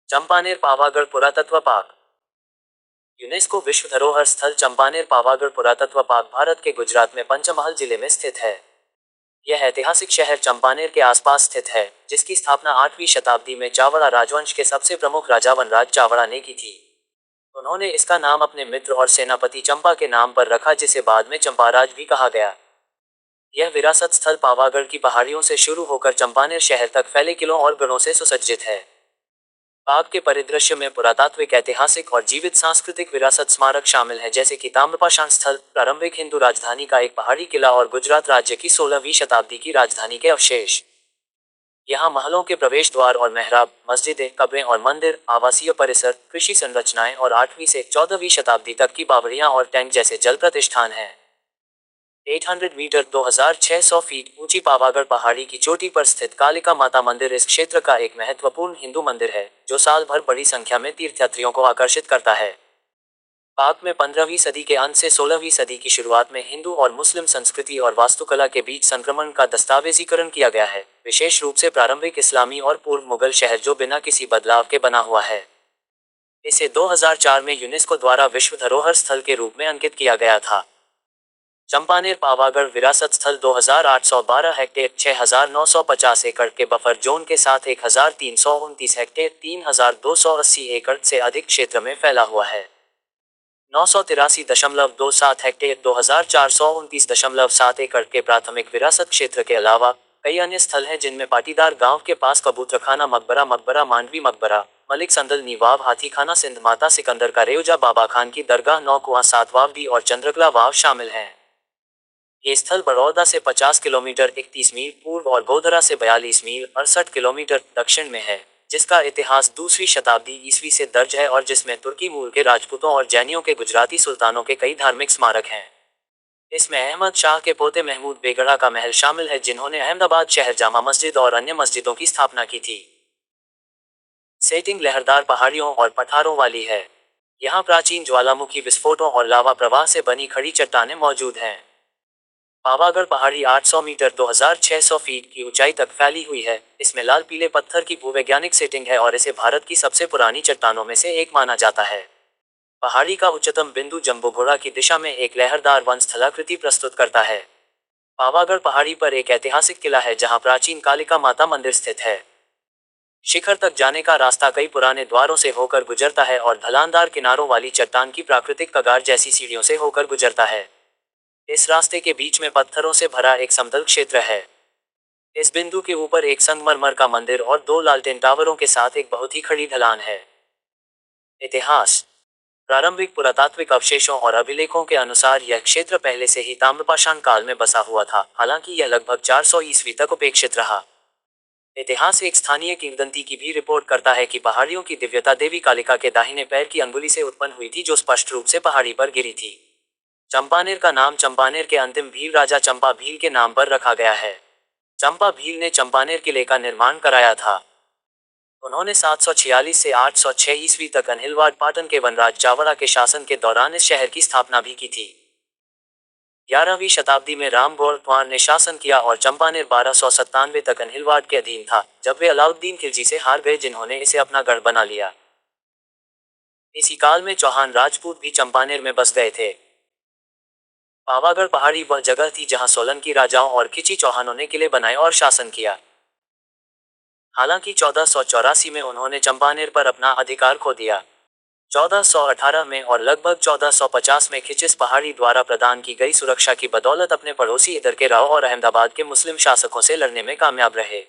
चंपानेर पावागढ़ पुरातत्व park. UNESCO विश्व धरोहर स्थल चंपानेर पावागढ़ पुरातत्व पार्क भारत के गुजरात में पंचमहल जिले में स्थित है। यह ऐतिहासिक शहर चंपानेर के आसपास स्थित है, जिसकी स्थापना 8वीं शताब्दी में चावड़ा राजवंश के सबसे प्रमुख राजा वनराज चावड़ा ने की थी। उन्होंने इसका नाम अपने मित्र और सेनापति चंपा के नाम पर रखा, जिसे बाद में चंपाराज भी कहा गया। यह विरासत स्थल पावागढ़ की पहाड़ियों से शुरू होकर चंपानेर शहर तक फैले किलों और गढ़ों से सुसज्जित है। पार्क के परिदृश्य में पुरातात्विक, ऐतिहासिक और जीवित सांस्कृतिक विरासत स्मारक शामिल हैं, जैसे कि ताम्रपाषाण स्थल, प्रारंभिक हिंदू राजधानी का एक पहाड़ी किला और गुजरात राज्य की 16वीं शताब्दी की राजधानी के अवशेष। यहाँ महलों के प्रवेश द्वार और मेहराब, मस्जिदें, कब्रें और मंदिर, आवासीय परिसर, कृषि संरचनाएं और 8वीं से 14वीं शताब्दी तक की बावड़ियां और टैंक जैसे जल प्रतिष्ठान हैं। 800 मीटर 2600 फीट ऊंची पावागढ़ पहाड़ी की चोटी पर स्थित कालिका माता मंदिर इस क्षेत्र का एक महत्वपूर्ण हिंदू मंदिर है, जो साल भर बड़ी संख्या में तीर्थयात्रियों को आकर्षित करता है। पार्क में 15वीं सदी के अंत से 16वीं सदी की शुरुआत में हिंदू और मुस्लिम संस्कृति और वास्तुकला के बीच संक्रमण का दस्तावेजीकरण किया गया है, विशेष रूप से प्रारंभिक इस्लामी और पूर्व मुगल शहर जो बिना किसी बदलाव के बना हुआ है। इसे 2004 में यूनेस्को द्वारा विश्व धरोहर स्थल के रूप में अंकित किया गया था। चंपानेर पावागढ़ विरासत स्थल 2812 हेक्टेयर 6950 एकड़ के बफर जोन के साथ 1329 हेक्टेयर 3280 एकड़ से अधिक क्षेत्र में फैला हुआ है। 983.27 हेक्टेयर 2429.7 एकड़ के प्राथमिक विरासत क्षेत्र के अलावा कई अन्य स्थल हैं, जिनमें पाटीदार गांव के पास कबूतरखाना मकबरा मांडवी मकबरा, मलिक संदल नीवाव, हाथीखाना, सिंध माता सिकंदर का रेवजा, बाबा खान की दरगाह, नौकुआं सातवावडी और चंद्रकला वाव शामिल हैं। ये स्थल बड़ौदा से 50 किलोमीटर 31 मील पूर्व और गोधरा से 42 मील 68 किलोमीटर दक्षिण में है, जिसका इतिहास 2वीं शताब्दी ईस्वी से दर्ज है और जिसमें तुर्की मूल के राजपूतों और जैनियों के गुजराती सुल्तानों के कई धार्मिक स्मारक हैं। इसमें अहमद शाह के पोते महमूद बेगड़ा का महल शामिल है, जिन्होंने अहमदाबाद शहर जामा मस्जिद और अन्य मस्जिदों की स्थापना की थी। सेटिंग लहरदार पहाड़ियों और पठारों वाली है। यहाँ प्राचीन ज्वालामुखी विस्फोटों और लावा प्रवाह से बनी खड़ी चट्टानें मौजूद हैं। पावागढ़ पहाड़ी 800 मीटर 2600 फीट की ऊंचाई तक फैली हुई है। इसमें लाल पीले पत्थर की भूवैज्ञानिक सेटिंग है और इसे भारत की सबसे पुरानी चट्टानों में से एक माना जाता है। पहाड़ी का उच्चतम बिंदु जम्बूघोड़ा की दिशा में एक लहरदार वन स्थलाकृति प्रस्तुत करता है। पावागढ़ पहाड़ी पर एक ऐतिहासिक किला है, जहां प्राचीन कालिका माता मंदिर स्थित है। शिखर तक जाने का रास्ता कई पुराने द्वारों से होकर गुजरता है और ढलानदार किनारों वाली चट्टान की प्राकृतिक कगार जैसी सीढ़ियों से होकर गुजरता है। इस रास्ते के बीच में पत्थरों से भरा एक समतल क्षेत्र है। इस बिंदु के ऊपर एक संगमरमर का मंदिर और 2 लालटेन टावरों के साथ एक बहुत ही खड़ी ढलान है। इतिहास। प्रारंभिक पुरातात्विक अवशेषों और अभिलेखों के अनुसार यह क्षेत्र पहले से ही ताम्रपाषाण काल में बसा हुआ था, हालांकि यह लगभग 400 ईस्वी तक उपेक्षित रहा। इतिहास एक स्थानीय किंवदंती की भी रिपोर्ट करता है कि पहाड़ियों की दिव्यता देवी कालिका के दाहिने पैर की अंगुली से उत्पन्न हुई थी, जो स्पष्ट रूप से पहाड़ी पर गिरी थी। चंपानेर का नाम चंपानेर के अंतिम भील राजा चंपा भील के नाम पर रखा गया है। चंपा भील ने चंपानेर किले का निर्माण कराया था। उन्होंने 746 से 806 ईस्वी तक अनहिलवाड़ पाटन के वनराज चावड़ा के शासन के दौरान इस शहर की स्थापना भी की थी। 11वीं शताब्दी में राम गौड़ तंवर ने शासन किया और चंपानेर 1297 तक अनहिलवाड़ के अधीन था, जब वे अलाउद्दीन खिलजी से हार गए, जिन्होंने इसे अपना गढ़ बना लिया। इसी काल में चौहान राजपूत भी चंपानेर में बस गए थे। पावागढ़ पहाड़ी वह जगह थी जहां सोलंकी राजाओं और खिची चौहानों ने किले बनाए और शासन किया। हालांकि 1484 में उन्होंने चंपानेर पर अपना अधिकार खो दिया। 1418 में और लगभग 1450 में खिचिस पहाड़ी द्वारा प्रदान की गई सुरक्षा की बदौलत अपने पड़ोसी इदर के राव और अहमदाबाद के मुस्लिम शासकों से लड़ने में कामयाब रहे।